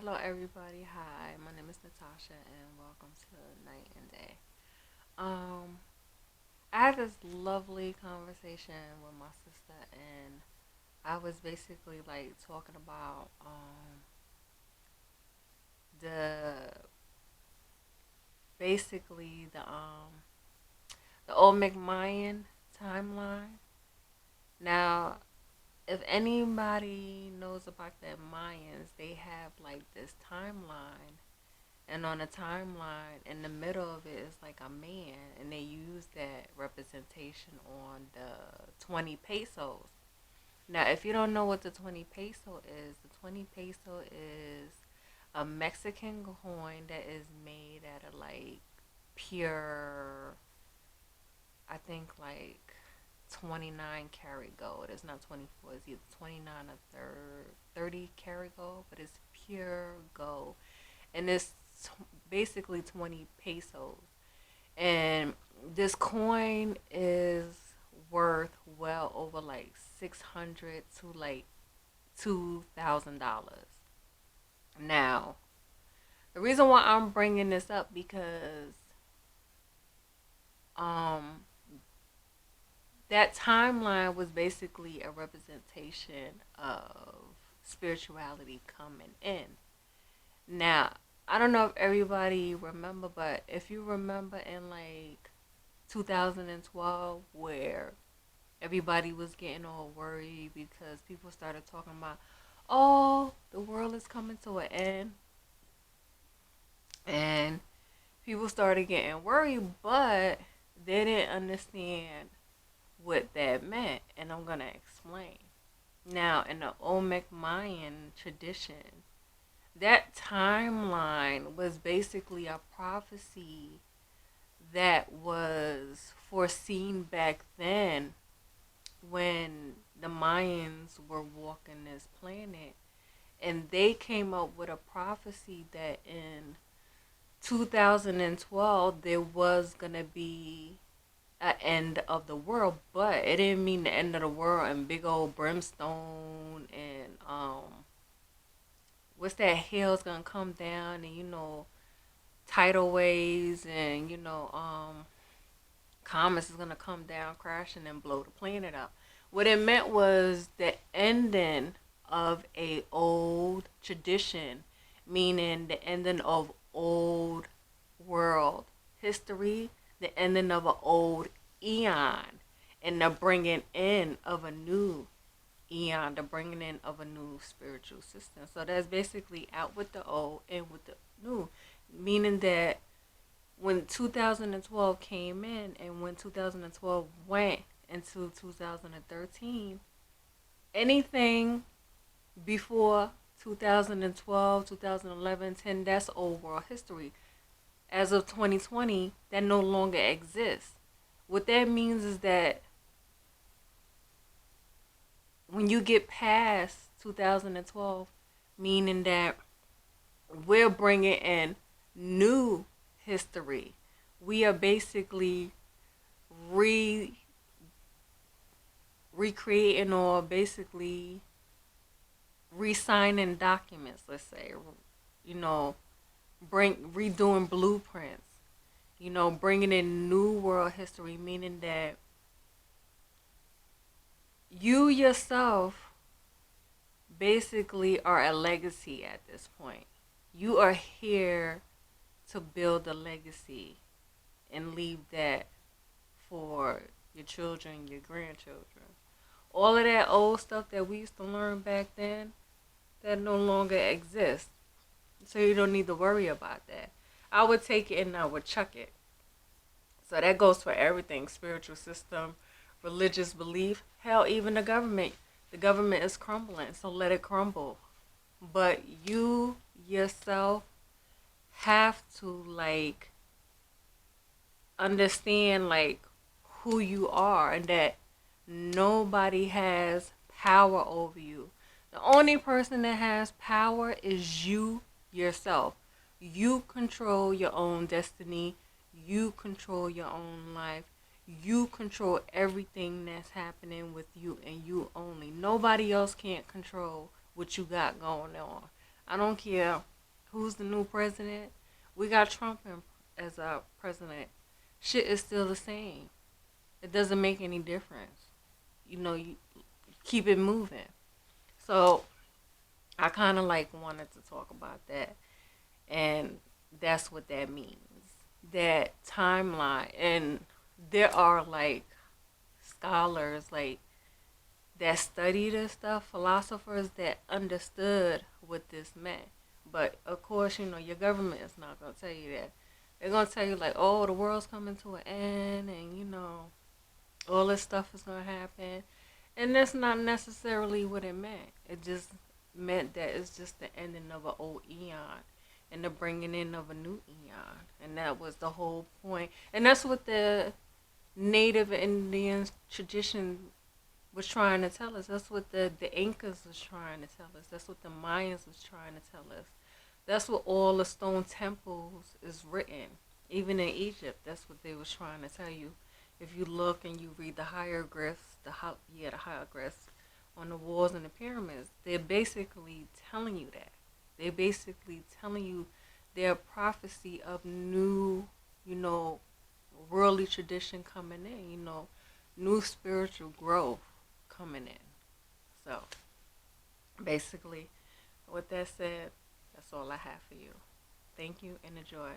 Hello, everybody. Hi, my name is Natasha, and welcome to Night and Day. Um, I had this lovely conversation with my sister, and I was basically like talking about the basically the old Mayan timeline. Now, if anybody knows about the Mayans, they have like this timeline. And on the timeline, in the middle of it is like a man, and they use that representation on the 20 pesos. Now, if you don't know what the 20 peso is, the 20 peso is a Mexican coin that is made out of like pure, I think like 29 karat gold. It's not 24, it's either 29 or 30 karat gold, but it's pure gold. And it's basically 20 pesos. And this coin is worth well over like 600 to like $2,000. Now, the reason why I'm bringing this up because um that timeline was basically a representation of spirituality coming in. Now, I don't know if everybody remember, but if you remember in like 2012 where everybody was getting all worried because people started talking about, oh, the world is coming to an end, and people started getting worried, but they didn't understand what that meant, and I'm gonna explain. Now, in the Olmec Mayan tradition, that timeline was basically a prophecy that was foreseen back then when the Mayans were walking this planet. And they came up with a prophecy that in 2012 there was going to be an end of the world, but it didn't mean the end of the world and big old brimstone and what's that hell's gonna come down and tidal waves and comets is gonna come down crashing and blow the planet up. What it meant was the ending of a old tradition, meaning the ending of old world history, the ending of an old eon, and the bringing in of a new eon, the bringing in of a new spiritual system. So that's basically out with the old and with the new, meaning that when 2012 came in and when 2012 went into 2013, anything before 2012, 2011, 10, that's old world history. As of 2020, that no longer exists. What that means is that when you get past 2012, meaning that we're bringing in new history. We are basically re recreating or basically re-signing documents. Let's say, you know, bring redoing blueprints. Bringing in new world history, meaning that you yourself basically are a legacy at this point. You are here to build a legacy and leave that for your children, your grandchildren. All of that old stuff that we used to learn back then, that no longer exists. So you don't need to worry about that. I would take it and I would chuck it. So that goes for everything: spiritual system, religious belief, hell, even the government. The government is crumbling, so let it crumble. But you yourself have to like understand like who you are and that nobody has power over you. The only person that has power is you yourself. You control your own destiny. You control your own life. You control everything that's happening with you and you only. Nobody else can't control what you got going on. I don't care Who's the new president? We got Trump as our president. Shit is still the same. It doesn't make any difference. You keep it moving. So I kind of like wanted to talk about that, and that's what that means. That timeline, and there are like scholars like that study this stuff, philosophers that understood what this meant. But of course, your government is not gonna tell you that. They're gonna tell you like, oh, the world's coming to an end, and all this stuff is gonna happen, and that's not necessarily what it meant. It just meant that it's just the ending of an old eon and the bringing in of a new eon, and that was the whole point. And that's what the Native Indian tradition was trying to tell us. That's what the Incas was trying to tell us. That's what the Mayans was trying to tell us. That's what all the stone temples is written. Even in Egypt, that's what they was trying to tell you. If you look and you read the hieroglyphs, the hieroglyphs on the walls and the pyramids, they're basically telling you that. They're basically telling you their prophecy of new, you know, worldly tradition coming in. New spiritual growth coming in. So basically, with that said, that's all I have for you. Thank you and enjoy.